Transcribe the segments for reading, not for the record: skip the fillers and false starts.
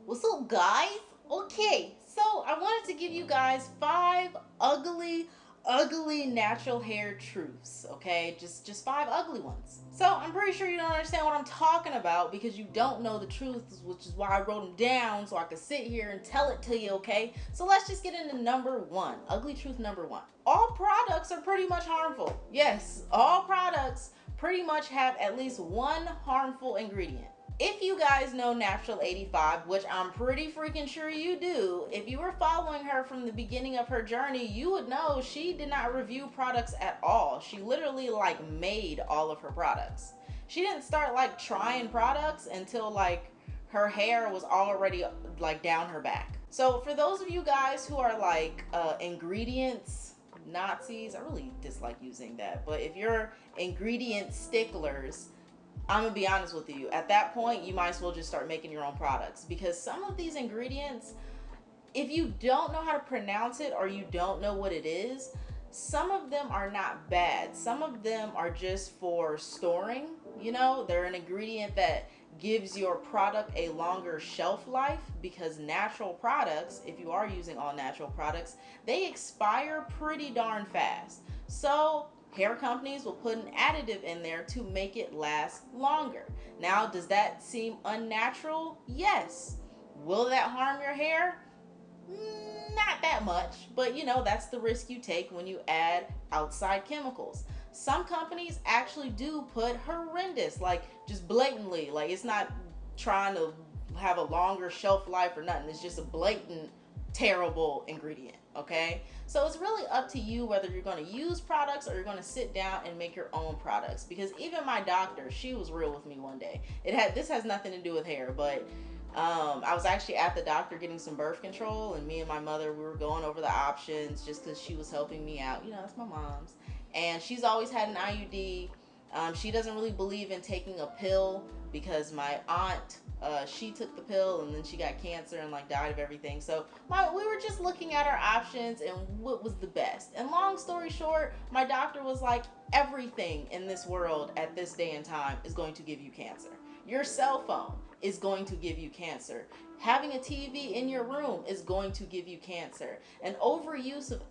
What's up, guys? Okay, so I wanted to give you guys 5 ugly, natural hair truths. Okay, just 5 ugly ones. So I'm pretty sure you don't understand what I'm talking about because you don't know the truths, which is why I wrote them down so I could sit here and tell it to you. Okay, so let's just get into number 1. Ugly truth number 1. All products are pretty much harmful. Yes, all products pretty much have at least one harmful ingredient. If you guys know Natural 85, which I'm pretty freaking sure you do, if you were following her from the beginning of her journey, you would know she did not review products at all. She literally like made all of her products. She didn't start like trying products until like her hair was already like down her back. So for those of you guys who are like ingredients Nazis, I really dislike using that, but if you're ingredient sticklers, I'm gonna be honest with you, at that point you might as well just start making your own products, because some of these ingredients, if you don't know how to pronounce it or you don't know what it is, some of them are not bad. Some of them are just for storing, you know, they're an ingredient that gives your product a longer shelf life, because natural products, if you are using all natural products, they expire pretty darn fast. So hair companies will put an additive in there to make it last longer. Now, does that seem unnatural? Yes. Will that harm your hair? Not that much, but you know, that's the risk you take when you add outside chemicals. Some companies actually do put horrendous, like just blatantly, like it's not trying to have a longer shelf life or nothing, it's just a blatant terrible ingredient. Okay, so it's really up to you whether you're going to use products or you're going to sit down and make your own products. Because even my doctor, she was real with me one day. This has nothing to do with hair, but I was actually at the doctor getting some birth control, and me and my mother, we were going over the options just because she was helping me out. You know, that's my mom's, and she's always had an IUD. She doesn't really believe in taking a pill because my aunt, she took the pill and then she got cancer and like died of everything. So we were just looking at our options and what was the best. And long story short, my doctor was like, everything in this world at this day and time is going to give you cancer. Your cell phone is going to give you cancer. Having a TV in your room is going to give you cancer. An overuse of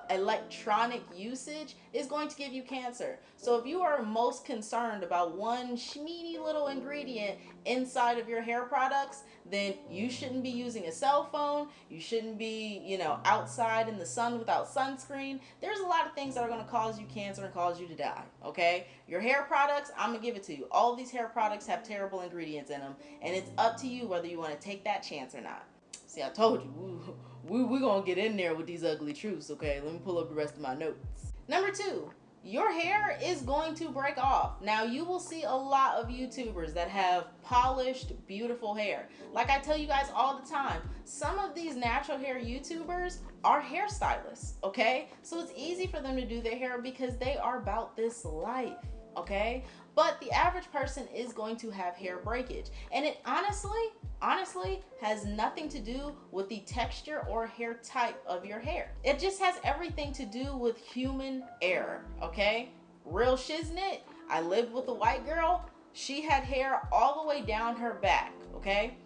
electronic usage is going to give you cancer. So if you are most concerned about one schmeedy little ingredient inside of your hair products, then you shouldn't be using a cell phone. You shouldn't be, you know, outside in the sun without sunscreen. There's a lot of things that are going to cause you cancer and cause you to die. Okay, your hair products, I'm gonna give it to you. All of these hair products have terrible ingredients in them, and it's up to you whether you want to take that chance or not. See, I told you, we're going to get in there with these ugly truths, okay? Let me pull up the rest of my notes. Number 2, your hair is going to break off. Now, you will see a lot of YouTubers that have polished, beautiful hair. Like I tell you guys all the time, some of these natural hair YouTubers are hairstylists, okay? So it's easy for them to do their hair because they are about this life, okay? But the average person is going to have hair breakage. And it honestly has nothing to do with the texture or hair type of your hair. It just has everything to do with human error, okay? Real shiznit, I lived with a white girl. She had hair all the way down her back, okay?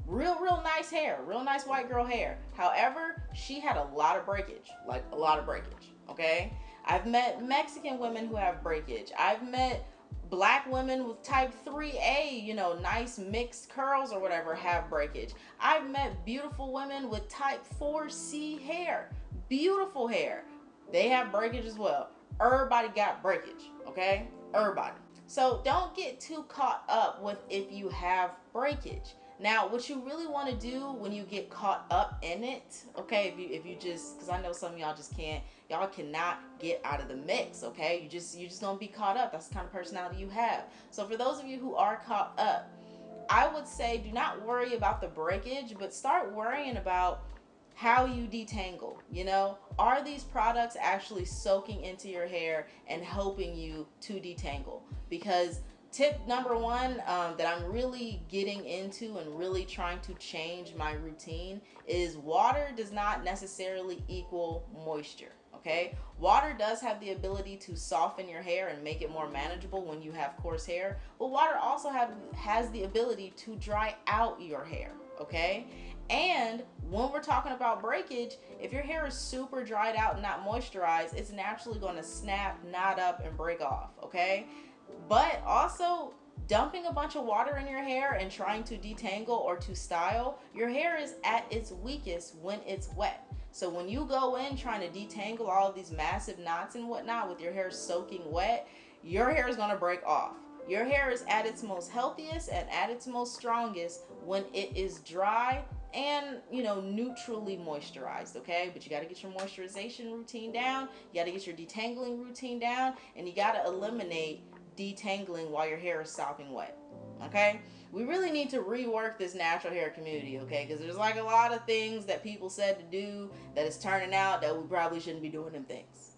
Real nice hair, real nice white girl hair. However, she had a lot of breakage, like a lot of breakage, okay? I've met Mexican women who have breakage. I've met black women with type 3A, you know, nice mixed curls or whatever, have breakage. I've met beautiful women with type 4C hair, beautiful hair. They have breakage as well. Everybody got breakage, okay? Everybody. So don't get too caught up with if you have breakage. Now, what you really want to do when you get caught up in it, okay, if you just, because I know some of y'all just can't, y'all cannot get out of the mix, okay? You're just gonna be caught up. That's the kind of personality you have. So for those of you who are caught up, I would say do not worry about the breakage, but start worrying about how you detangle. You know, are these products actually soaking into your hair and helping you to detangle? Because tip number 1 that I'm really getting into and really trying to change my routine is water does not necessarily equal moisture. okay? Water does have the ability to soften your hair and make it more manageable when you have coarse hair, but water also has the ability to dry out your hair, okay? And when we're talking about breakage, if your hair is super dried out and not moisturized, it's naturally going to snap, knot up, and break off, okay? But also, dumping a bunch of water in your hair and trying to detangle or to style, your hair is at its weakest when it's wet. So when you go in trying to detangle all of these massive knots and whatnot with your hair soaking wet, your hair is going to break off. Your hair is at its most healthiest and at its most strongest when it is dry and, you know, neutrally moisturized, okay? But you got to get your moisturization routine down, you got to get your detangling routine down, and you got to eliminate detangling while your hair is sopping wet, okay? We really need to rework this natural hair community, okay? Because there's like a lot of things that people said to do that is turning out that we probably shouldn't be doing them things.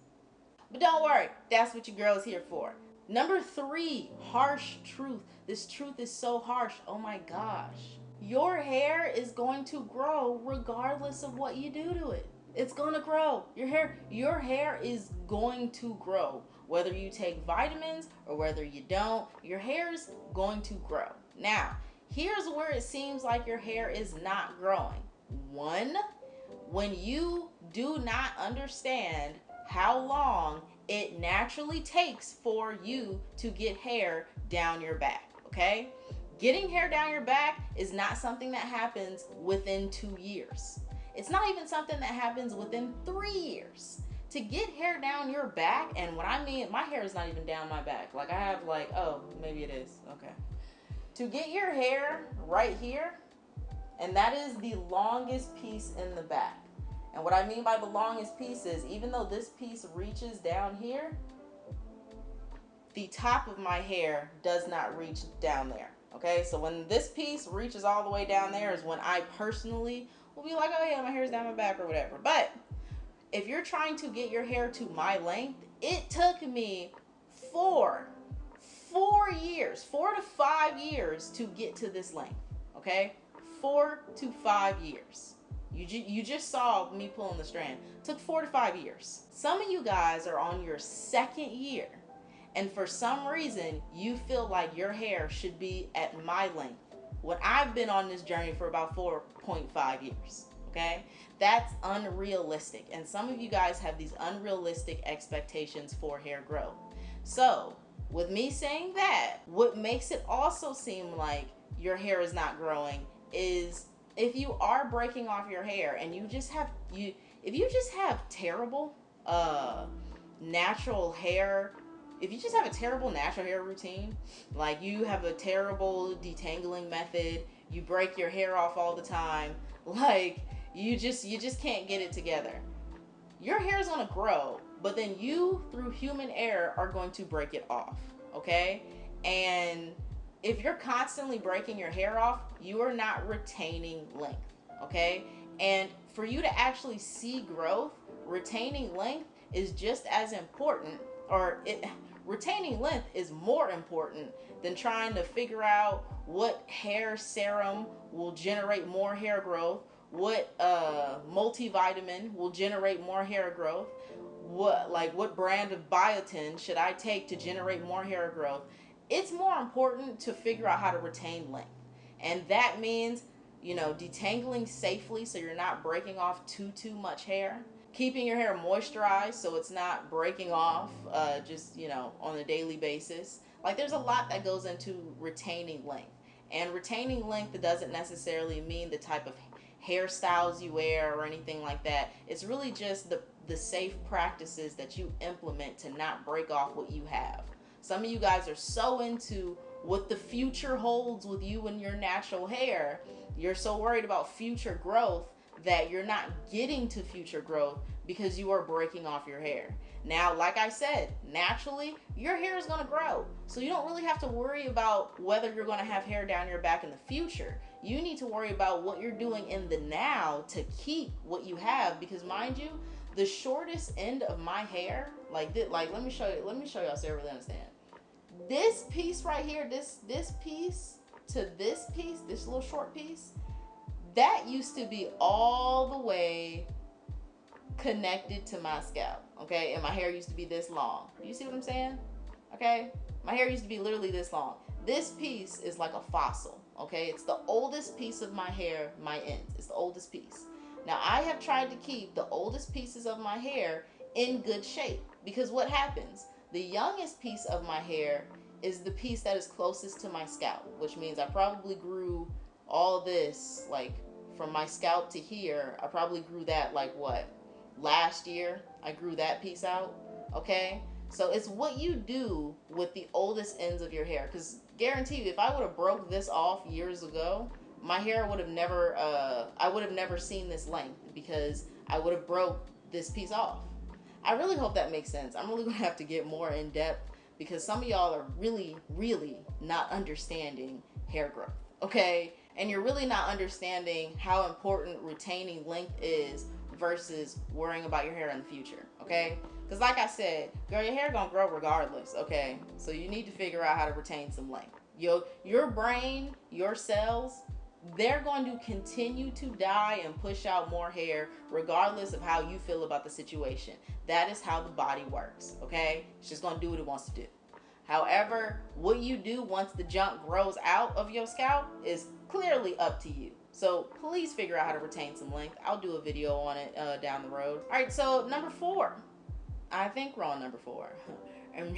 But don't worry, that's what your girl is here for. Number 3, harsh truth. This truth is so harsh, oh my gosh. Your hair is going to grow regardless of what you do to it. It's gonna grow. Your hair is going to grow. Whether you take vitamins or whether you don't, your hair is going to grow. Now, here's where it seems like your hair is not growing. 1, when you do not understand how long it naturally takes for you to get hair down your back, okay? Getting hair down your back is not something that happens within 2 years. It's not even something that happens within 3 years. To get hair down your back, and what I mean, my hair is not even down my back. Like I have like, oh, maybe it is, okay. To get your hair right here, and that is the longest piece in the back. And what I mean by the longest piece is, even though this piece reaches down here, the top of my hair does not reach down there, okay? So when this piece reaches all the way down there is when I personally will be like, oh yeah, my hair's down my back or whatever. But if you're trying to get your hair to my length, it took me 4 years, 4 to 5 years to get to this length, okay? 4 to 5 years. You just saw me pulling the strand. It took 4 to 5 years. Some of you guys are on your 2nd year, and for some reason, you feel like your hair should be at my length when I've been on this journey for about 4.5 years, okay? That's unrealistic, and some of you guys have these unrealistic expectations for hair growth. So, with me saying that, what makes it also seem like your hair is not growing is if you are breaking off your hair and if you just have terrible natural hair, if you just have a terrible natural hair routine, like you have a terrible detangling method, you break your hair off all the time, like you just can't get it together. Your hair is gonna grow, but then you, through human error, are going to break it off, okay? And if you're constantly breaking your hair off, you are not retaining length, okay? And for you to actually see growth, retaining length is just as important, retaining length is more important than trying to figure out what hair serum will generate more hair growth, what multivitamin will generate more hair growth, what brand of biotin should I take to generate more hair growth. It's more important to figure out how to retain length. And that means, you know, detangling safely so you're not breaking off too much hair. Keeping your hair moisturized so it's not breaking off just, you know, on a daily basis. Like there's a lot that goes into retaining length. And retaining length doesn't necessarily mean the type of hairstyles you wear or anything like that. It's really just the safe practices that you implement to not break off what you have. Some of you guys are so into what the future holds with you and your natural hair. You're so worried about future growth that you're not getting to future growth because you are breaking off your hair. Now, like I said, naturally, your hair is gonna grow. So you don't really have to worry about whether you're gonna have hair down your back in the future. You need to worry about what you're doing in the now to keep what you have, because mind you, the shortest end of my hair, like let me show y'all so you really understand. This piece right here, this piece to this piece, this little short piece, that used to be all the way connected to my scalp. okay? And my hair used to be this long. Do you see what I'm saying? Okay? My hair used to be literally this long. This piece is like a fossil, okay? It's the oldest piece of my hair, my ends. It's the oldest piece. Now, I have tried to keep the oldest pieces of my hair in good shape, because what happens? The youngest piece of my hair is the piece that is closest to my scalp, which means I probably grew all this, like, from my scalp to here. I probably grew that, like, what? Last year, I grew that piece out, okay? So it's what you do with the oldest ends of your hair, because guarantee you, if I would have broke this off years ago, my hair would have never, I would have never seen this length, because I would have broke this piece off. I really hope that makes sense. I'm really gonna have to get more in depth, because some of y'all are really, really not understanding hair growth, okay? And you're really not understanding how important retaining length is versus worrying about your hair in the future, okay? Because like I said, girl, your hair gonna grow regardless, okay? So you need to figure out how to retain some length. Your brain, your cells, they're going to continue to die and push out more hair regardless of how you feel about the situation. That is how the body works, okay? It's just gonna do what it wants to do. However, what you do once the junk grows out of your scalp is clearly up to you. So please figure out how to retain some length. I'll do a video on it down the road. All right, so number 4. I think we're on number 4. And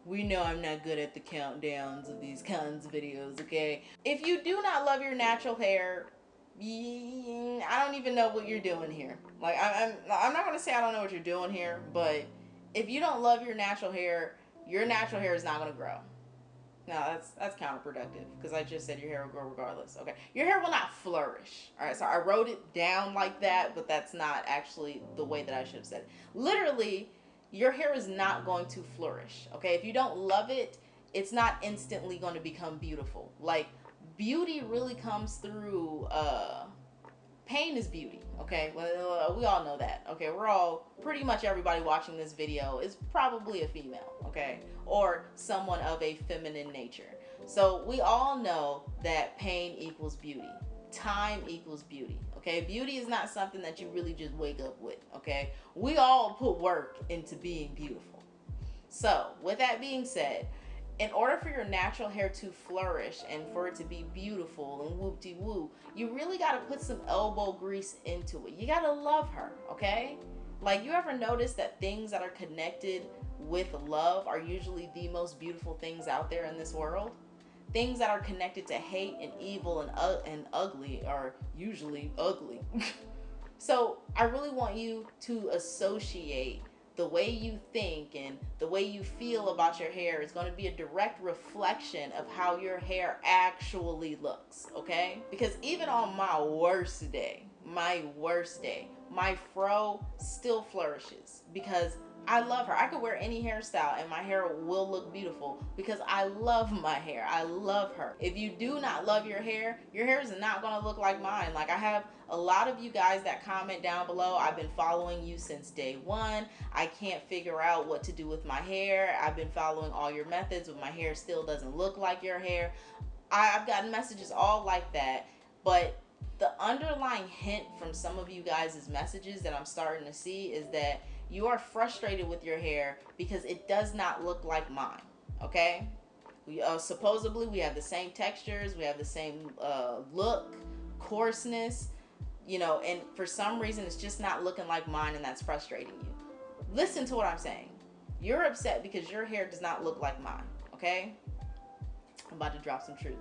we know I'm not good at the countdowns of these kinds of videos, okay? If you do not love your natural hair, I don't even know what you're doing here. Like, I'm not gonna say I don't know what you're doing here, but if you don't love your natural hair is not gonna grow. No, that's counterproductive, because I just said your hair will grow regardless. Okay, your hair will not flourish. All right, so I wrote it down like that, but that's not actually the way that I should have said it. Literally, your hair is not going to flourish. Okay, if you don't love it, it's not instantly going to become beautiful. Like, beauty really comes through pain is beauty, okay? Well, we all know that, okay? We're all, pretty much everybody watching this video is probably a female, okay? Or someone of a feminine nature. So we all know that pain equals beauty. Time equals beauty, okay? Beauty is not something that you really just wake up with, okay? We all put work into being beautiful. So, with that being said, in order for your natural hair to flourish and for it to be beautiful and whoop-de-woo, you really got to put some elbow grease into it. You got to love her, okay? Like, you ever notice that things that are connected with love are usually the most beautiful things out there in this world? Things that are connected to hate and evil and ugly are usually ugly. So I really want you to associate the way you think and the way you feel about your hair is going to be a direct reflection of how your hair actually looks, okay? Because even on my worst day, my fro still flourishes because I love her. I could wear any hairstyle and my hair will look beautiful because I love my hair. I love her. If you do not love your hair is not going to look like mine. Like, I have a lot of you guys that comment down below. I've been following you since day one. I can't figure out what to do with my hair. I've been following all your methods, but my hair still doesn't look like your hair. I've gotten messages all like that, but the underlying hint from some of you guys' messages that I'm starting to see is that you are frustrated with your hair because it does not look like mine, okay? We supposedly we have the same textures, we have the same look, coarseness, you know, and for some reason it's just not looking like mine, and that's frustrating you. Listen to what I'm saying. You're upset because your hair does not look like mine, okay? I'm about to drop some truth.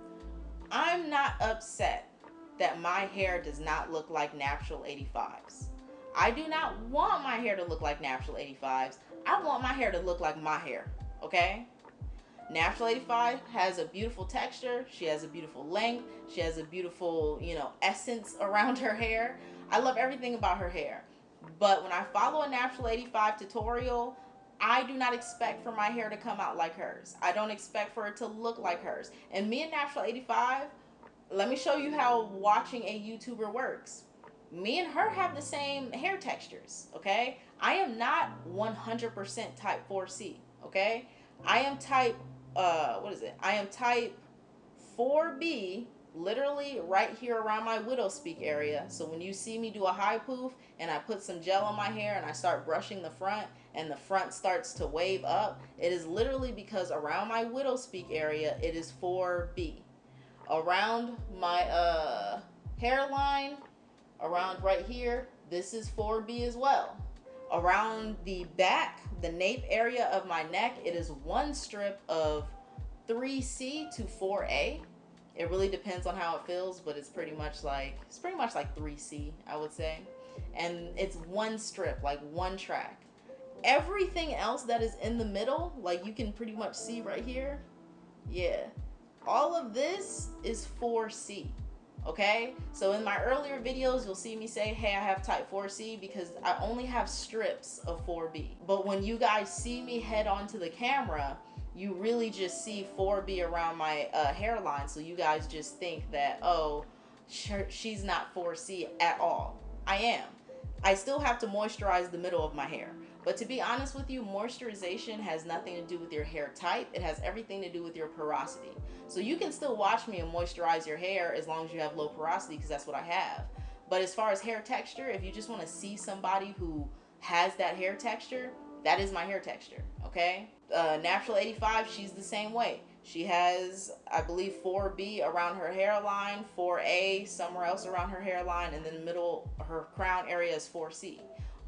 I'm not upset that my hair does not look like natural 85s. I do not want my hair to look like natural 85s. I want my hair to look like my hair, okay? Natural 85 has a beautiful texture. She has a beautiful length. She has a beautiful, you know, essence around her hair. I love everything about her hair. But when I follow a natural 85 tutorial, I do not expect for my hair to come out like hers. I don't expect for it to look like hers. And me and natural 85, let me show you how watching a YouTuber works. Me and her have the same hair textures, okay? I am not 100% type 4C, okay? I am type, I am type 4B, literally right here around my widow speak area. So when you see me do a high poof and I put some gel on my hair and I start brushing the front and the front starts to wave up, it is literally because around my widow speak area, it is 4B. Around my hairline, around right here, this is 4B as well. Around the back, the nape area of my neck, it is one strip of 3C to 4A. It really depends on how it feels, but it's pretty much like 3C, I would say. And it's one strip, like one track. Everything else that is in the middle, like you can pretty much see right here, yeah, all of this is 4C. Okay, so in my earlier videos, you'll see me say, hey, I have type 4C because I only have strips of 4B. But when you guys see me head onto the camera, you really just see 4B around my hairline. So you guys just think that, oh, she's not 4C at all. I am. I still have to moisturize the middle of my hair. But to be honest with you, moisturization has nothing to do with your hair type. It has everything to do with your porosity. So you can still watch me and moisturize your hair as long as you have low porosity, because that's what I have. But as far as hair texture, if you just want to see somebody who has that hair texture, that is my hair texture, okay? Natural 85, she's the same way. She has, I believe, 4B around her hairline, 4A somewhere else around her hairline, and then the middle, her crown area is 4C.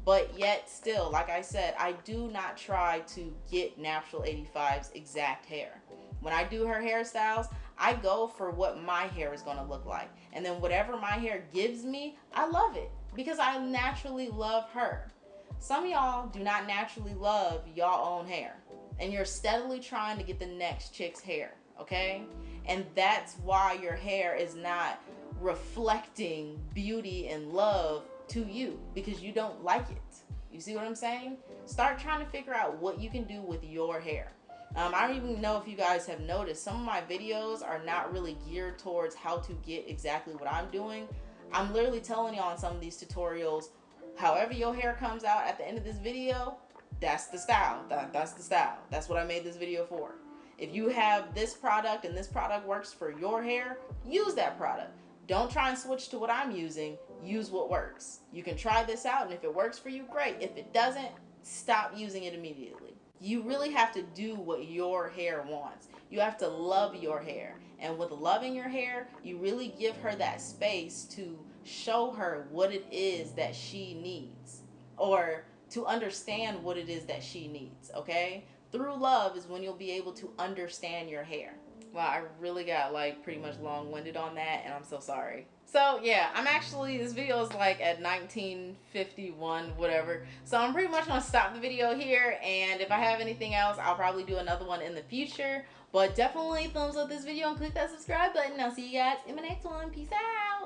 But yet still, like I said, I do not try to get Natural 85's exact hair. When I do her hairstyles, I go for what my hair is going to look like. And then whatever my hair gives me, I love it because I naturally love her. Some of y'all do not naturally love y'all own hair, and you're steadily trying to get the next chick's hair, okay? And that's why your hair is not reflecting beauty and love to you, because you don't like it. You see what I'm saying? Start trying to figure out what you can do with your hair. I don't even know if you guys have noticed, some of my videos are not really geared towards how to get exactly what I'm doing. I'm literally telling y'all in some of these tutorials, however your hair comes out at the end of this video, that's the style. That's the style. That's what I made this video for. If you have this product and this product works for your hair, use that product. Don't try and switch to what I'm using. Use what works. You can try this out, and if it works for you, great. If it doesn't, stop using it immediately. You really have to do what your hair wants. You have to love your hair. And with loving your hair, you really give her that space to show her what it is that she needs, or to understand what it is that she needs, okay? Through love is when you'll be able to understand your hair. Wow, I really got like pretty much long-winded on that, and I'm so sorry. So yeah, I'm actually, this video is like at 1951, whatever. So I'm pretty much gonna stop the video here, and if I have anything else, I'll probably do another one in the future. But definitely thumbs up this video and click that subscribe button. I'll see you guys in my next one. Peace out.